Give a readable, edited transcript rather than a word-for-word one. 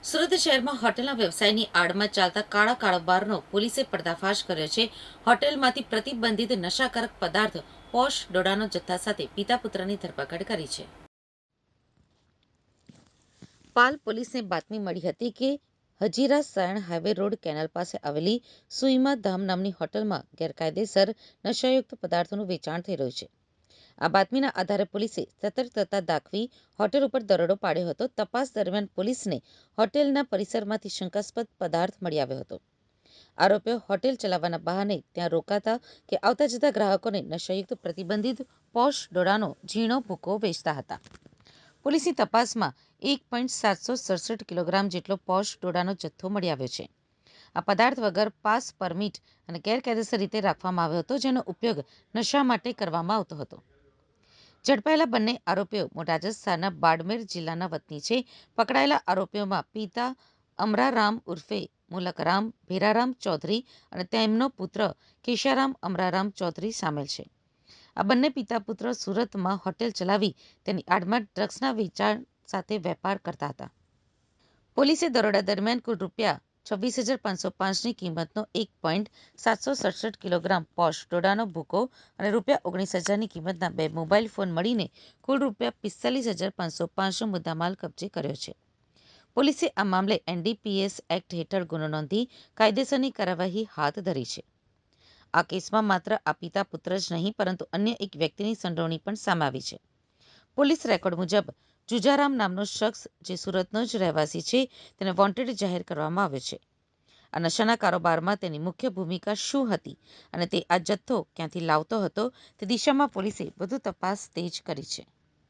સુરત શહેરમાં હોટેલના વ્યવસાયની આડમાં ચાલતા કાળા કારોબારનો પોલીસે પર્દાફાશ કર્યો છે. હોટેલમાંથી પ્રતિબંધિત નશાકારક પદાર્થ પોશ ડોડાનો જથ્થા સાથે પિતા પુત્રની ધરપકડ કરી છે. પાલ પોલીસને બાતમી મળી હતી કે Hazira Sayan highway road canal પાસે આવેલી સુઈમા ધામ નામની હોટલમાં ગેરકાયદેસર નશાયુક્ત પદાર્થોનું વેચાણ થઈ રહ્યું છે. આ બાતમીના આધારે પોલીસે સતર્કતા દાખવી હોટેલ ઉપર દરોડો પાડ્યો હતો. તપાસ દરમિયાન પોલીસને હોટેલના પરિસરમાંથી શંકાસ્પદ પદાર્થ મળી આવ્યો હતો. આરોપીઓ હોટેલ ચલાવવાના બહાને ત્યાં રોકાતા કે આવતા જતા ગ્રાહકોને નશાયુક્ત પ્રતિબંધિત પોશ ડોડાનો ઝીણો ભૂકો વેચતા હતા. પોલીસની તપાસમાં 1.767 કિલોગ્રામ જેટલો પોશ ડોડાનો જથ્થો મળી આવ્યો છે. આ પદાર્થ વગર પાસ પરમિટ અને ગેરકાયદેસર રીતે રાખવામાં આવ્યો હતો, જેનો ઉપયોગ નશા માટે કરવામાં આવતો હતો. ઝડપાયેલા બંને આરોપીઓ રાજસ્થાનના બાડમેર જિલ્લાના વતની છે. પકડાયેલા આરોપીઓમાં પિતા અમરારામ ઉર્ફે મુલકરામ ભેરારામ ચૌધરી અને તેમનો પુત્ર કેશારામ અમરારામ ચૌધરી સામેલ છે. આ બંને પિતા પુત્ર સુરતમાં હોટેલ ચલાવી તેની આડમાં ડ્રગ્સના વેચાણ સાથે વેપાર કરતા હતા. પોલીસે દરોડા દરમિયાન કુલ રૂપિયા 26,505ની કિંમતનો 1.767 કિલોગ્રામ પોશ ડોડાનો ભૂકો અને રૂપિયા 19,000ની કિંમતના 2 મોબાઈલ ફોન મળીને કુલ રૂપિયા 45,505નો મુદ્દામાલ કબજે કર્યો છે. પોલીસે આ મામલે NDPS એક્ટ હેઠળ ગુનો નોંધી કાયદેસરની કાર્યવાહી હાથ ધરી છે. આ કેસમાં માત્ર આ પિતા પુત્ર જ નહીં પરંતુ અન્ય એક વ્યક્તિની સંડોવણી પણ સામે આવી છે. પોલીસ રેકોર્ડ મુજબ જુજારામ નામનો શખ્સ, જે સુરતનો જ રહેવાસી છે, તેને વોન્ટેડ જાહેર કરવામાં આવ્યો છે. આ નશાના કારોબારમાં તેની મુખ્ય ભૂમિકા શું હતી અને તે આ જથ્થો ક્યાંથી લાવતો હતો તે દિશામાં પોલીસે વધુ તપાસ તેજ કરી છે.